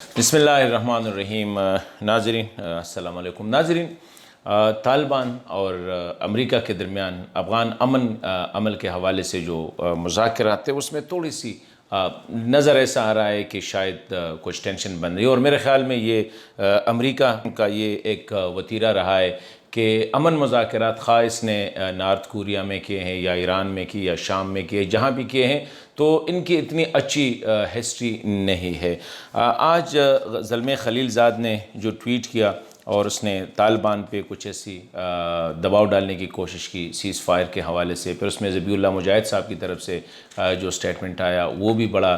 बिस्मिल्लाहिर्रहमानिर्रहीम। नाज़रीन अस्सलाम वालेकुम। नाज़रीन, तालिबान और अमेरिका के दरमियान अफ़गान अमल के हवाले से जो मुज़ाकरात थे उसमें थोड़ी सी नज़र ऐसा आ रहा है कि शायद कुछ टेंशन बन रही है। और मेरे ख़्याल में ये अमेरिका का ये एक वतीरा रहा है कि अमन मुज़ाकरात ख़ास इसने नॉर्थ कोरिया में किए हैं या ईरान में किए या शाम में किए, जहाँ भी किए हैं तो इनकी इतनी अच्छी हिस्ट्री नहीं है। आज ज़ल्मे खलीलज़ाद ने जो ट्वीट किया और उसने तालिबान पे कुछ ऐसी दबाव डालने की कोशिश की सीज़ फायर के हवाले से, फिर उसमें ज़बीउल्लाह मुजाहिद साहब की तरफ से जो स्टेटमेंट आया वो भी बड़ा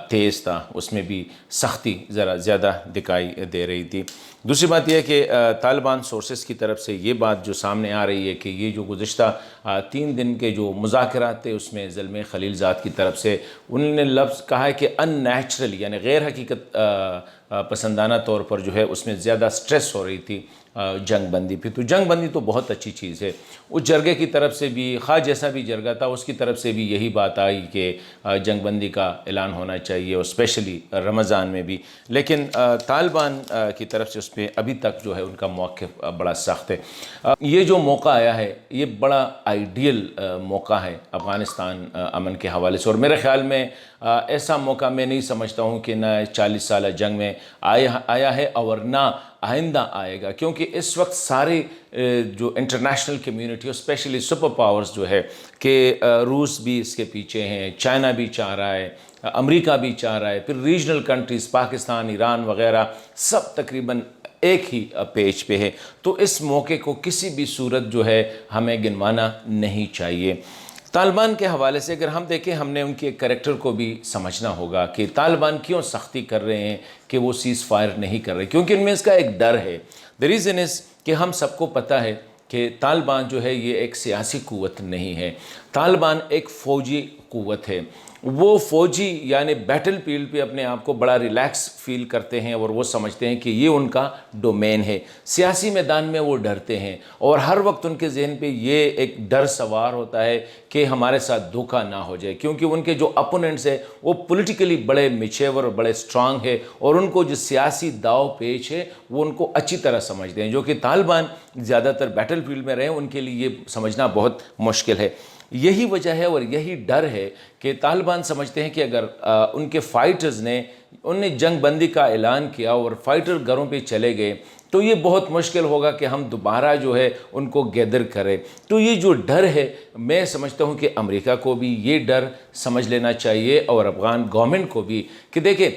तेज़ था, उसमें भी सख्ती ज़रा ज़्यादा दिखाई दे रही थी। दूसरी बात यह है कि तालिबान सोर्सेस की तरफ से ये बात जो सामने आ रही है कि ये जो गुज़िश्ता 3 दिन के जो मुज़ाकरात थे उसमें ज़ल्मे खलीलज़ाद की तरफ से उन्होंने लफ्ज़ कहा है कि अननेचुरल यानी गैर हकीकत पसंदाना तौर पर जो है उसमें ज़्यादा स्ट्रेस हो रही थी जंग बंदी पे। तो जंग बंदी तो बहुत अच्छी चीज़ है। उस जरगे की तरफ से भी खा जैसा भी जरगा था उसकी तरफ से भी यही बात आई कि जंग बंदी का ऐलान होना चाहिए और स्पेशली रमज़ान में भी। लेकिन तालिबान की तरफ से उस पर अभी तक जो है उनका मौक़िफ़ बड़ा सख्त है। ये जो मौका आया है ये बड़ा आइडियल मौका है अफ़गानिस्तान अमन के हवाले से। और मेरे ख़्याल में ऐसा मौका मैं नहीं समझता हूँ कि ना 40 साल जंग में आया है और ना आइंदा आएगा, क्योंकि इस वक्त सारे जो इंटरनेशनल कम्युनिटी और स्पेशली सुपर पावर्स जो है कि रूस भी इसके पीछे हैं, चाइना भी चाह रहा है, अमेरिका भी चाह रहा है, फिर रीजनल कंट्रीज़ पाकिस्तान, ईरान वगैरह सब तकरीबन एक ही पेज पे है। तो इस मौके को किसी भी सूरत जो है हमें गिनवाना नहीं चाहिए। तालिबान के हवाले से अगर हम देखें, हमने उनके करैक्टर को भी समझना होगा कि तालिबान क्यों सख्ती कर रहे हैं कि वो सीज़ फायर नहीं कर रहे, क्योंकि इनमें इसका एक डर है। द रीज़न इज़ कि हम सबको पता है कि तालिबान जो है ये एक सियासी क़ुव्वत नहीं है, तालिबान एक फ़ौजी क़ुव्वत है। वो फ़ौजी यानी बैटल फील्ड पे अपने आप को बड़ा रिलैक्स फील करते हैं और वो समझते हैं कि ये उनका डोमेन है। सियासी मैदान में वो डरते हैं और हर वक्त उनके जहन पे ये एक डर सवार होता है कि हमारे साथ धोखा ना हो जाए, क्योंकि उनके जो अपोनेंट्स है वो पॉलिटिकली बड़े मिचेवर और बड़े स्ट्रांग है और उनको जो सियासी दाव पेच है वो उनको अच्छी तरह समझते हैं, जो कि तालिबान ज़्यादातर बैटल फील्ड में रहे उनके लिए ये समझना बहुत मुश्किल है। यही वजह है और यही डर है कि तालिबान समझते हैं कि अगर उनके फ़ाइटर्स ने उन्हें जंग बंदी का ऐलान किया और फाइटर घरों पे चले गए तो ये बहुत मुश्किल होगा कि हम दोबारा जो है उनको गैदर करें। तो ये जो डर है मैं समझता हूँ कि अमेरिका को भी ये डर समझ लेना चाहिए और अफ़गान गवर्नमेंट को भी कि देखें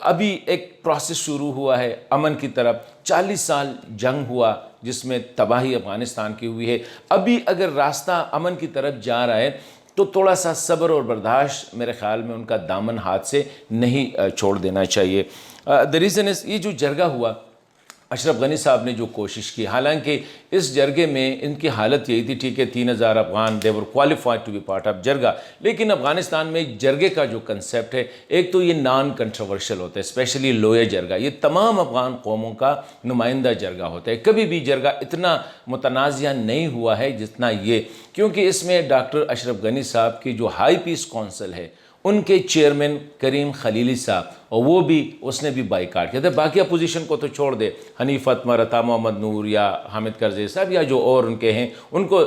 अभी एक प्रोसेस शुरू हुआ है अमन की तरफ। 40 साल जंग हुआ जिसमें तबाही अफ़गानिस्तान की हुई है। अभी अगर रास्ता अमन की तरफ जा रहा है तो थोड़ा सा सब्र और बर्दाश्त मेरे ख़्याल में उनका दामन हाथ से नहीं छोड़ देना चाहिए। द रीज़न इज़ ये जो जरगा हुआ अशरफ गनी साहब ने जो कोशिश की, हालांकि इस जरगे में इनकी हालत यही थी, ठीक है 3000 Afghan they were qualified to be part of jirga, लेकिन अफ़गानिस्तान में जरगे का जो कंसेप्ट है एक तो ये नॉन कंट्रोवर्शियल होता है, स्पेशली लोया जरगा, ये तमाम अफ़गान कौमों का नुमाइंदा जरगा होता है। कभी भी जरगा इतना मुतनाज़िया नहीं हुआ है जितना ये, क्योंकि इसमें डॉक्टर अशरफ गनी साहब की जो हाई पीस कौंसिल है उनके चेयरमैन करीम खलीली साहब, और वो भी उसने भी बाइकाट किया था। बाकी अपोजिशन को तो छोड़ दे, हनीफ अतमर, अता मोहम्मद नूर या हामिद करज़ई साहब या जो और उनके हैं उनको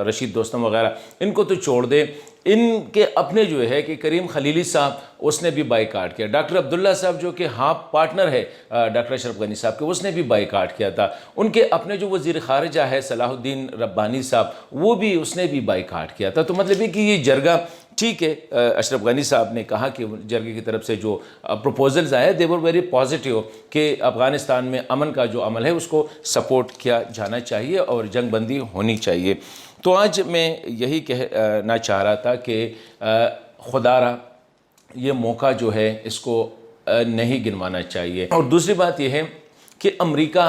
रशीद दोस्तम वगैरह इनको तो छोड़ दे, इनके अपने जो है कि करीम खलीली साहब उसने भी बाइकाट किया। डॉक्टर अब्दुल्ला साहब जो कि हाफ पार्टनर है डॉक्टर अशरफ गनी साहब के, उसने भी बाइकाट किया था। उनके अपने जो वज़ीर ख़ारिजा है सलाहुद्दीन रब्बानी साहब, वो भी उसने भी बाइकाट किया था। तो मतलब है कि ये जरगा ठीक है, अशरफ गनी साहब ने कहा कि जरगे की तरफ से जो प्रपोजल्स आए दे वर वेरी पॉजिटिव कि अफ़गानिस्तान में अमन का जो अमल है उसको सपोर्ट किया जाना चाहिए और जंग बंदी होनी चाहिए। तो आज मैं यही कहना चाह रहा था कि खुदारा ये मौका जो है इसको नहीं गिनवाना चाहिए। और दूसरी बात यह है कि अमेरिका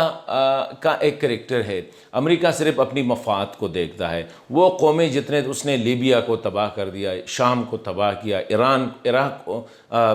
का एक करैक्टर है, अमेरिका सिर्फ अपनी मफाद को देखता है। वो कौमें जितने उसने लीबिया को तबाह कर दिया, शाम को तबाह किया, इराक़ को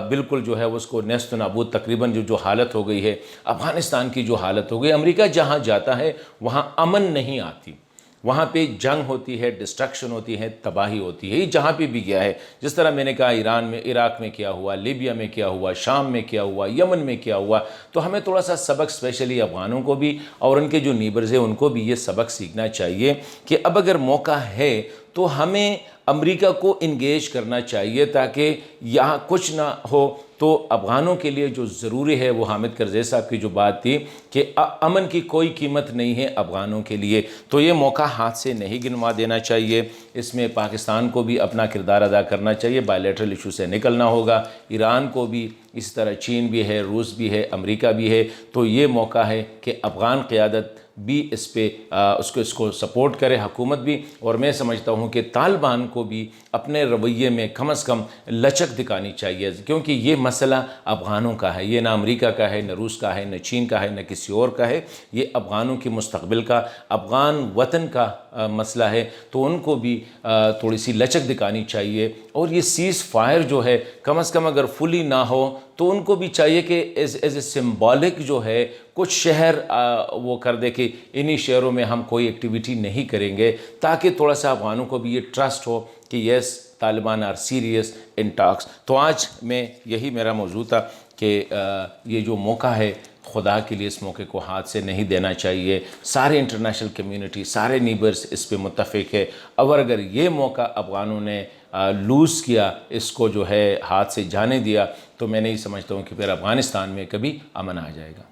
बिल्कुल जो है उसको नेस्त नाबूद तकरीबन जो हालत हो गई है, अफ़गानिस्तान की जो हालत हो गई, अमेरिका जहाँ जाता है वहाँ अमन नहीं आती। وہاں پہ جنگ ہوتی ہے، ڈسٹرکشن ہوتی ہے، تباہی ہوتی ہے، یہ جہاں پہ بھی گیا ہے. جس طرح میں نے کہا ایران میں، عراق میں کیا ہوا، لیبیا میں کیا ہوا، شام میں کیا ہوا، یمن میں کیا ہوا. تو ہمیں تھوڑا سا سبق اسپیشلی افغانوں کو بھی اور ان کے جو نیبرز ہیں ان کو بھی یہ سبق سیکھنا چاہیے کہ اب اگر موقع ہے تو ہمیں امریکہ کو انگیج کرنا چاہیے تاکہ یہاں کچھ نہ ہو. تو افغانوں کے لیے جو ضروری ہے وہ حامد کرزئی صاحب کی جو بات تھی کہ امن کی کوئی قیمت نہیں ہے افغانوں کے لیے، تو یہ موقع ہاتھ سے نہیں گنوا دینا چاہیے. اس میں پاکستان کو بھی اپنا کردار ادا کرنا چاہیے، بائیلیٹرل ایشو سے نکلنا ہوگا. ایران کو بھی اس طرح، چین بھی ہے، روس بھی ہے، امریکہ بھی ہے. تو یہ موقع ہے کہ افغان قیادت بھی اس پہ اس کو سپورٹ کرے، حکومت بھی. اور میں سمجھتا ہوں کہ طالبان کو بھی اپنے رویے میں کم از کم لچک دکھانی چاہیے، کیونکہ یہ مسئلہ افغانوں کا ہے، یہ نہ امریکہ کا ہے، نہ روس کا ہے، نہ چین کا ہے، نہ کسی اور کا ہے. یہ افغانوں کے مستقبل کا، افغان وطن کا مسئلہ ہے. تو ان کو بھی تھوڑی سی لچک دکھانی چاہیے. اور یہ سیز فائر جو ہے کم از کم اگر فلی نہ ہو تو ان کو بھی چاہیے کہ ایز اے سمبولک جو ہے کچھ شہر وہ کر دے کہ انہی شہروں میں ہم کوئی ایکٹیویٹی نہیں کریں گے، تاکہ تھوڑا سا افغانوں کو بھی یہ ٹرسٹ ہو کہ یس طالبان آر سیریس ان ٹاکس. تو آج میں یہی میرا موضوع تھا کہ یہ جو موقع ہے خدا کے لیے اس موقع کو ہاتھ سے نہیں دینا چاہیے. سارے انٹرنیشنل کمیونٹی، سارے نیبرز اس پہ متفق ہے. اور اگر یہ موقع افغانوں نے لوز کیا، اس کو جو ہے ہاتھ سے جانے دیا، تو میں نہیں سمجھتا ہوں کہ پھر افغانستان میں کبھی امن آ جائے گا.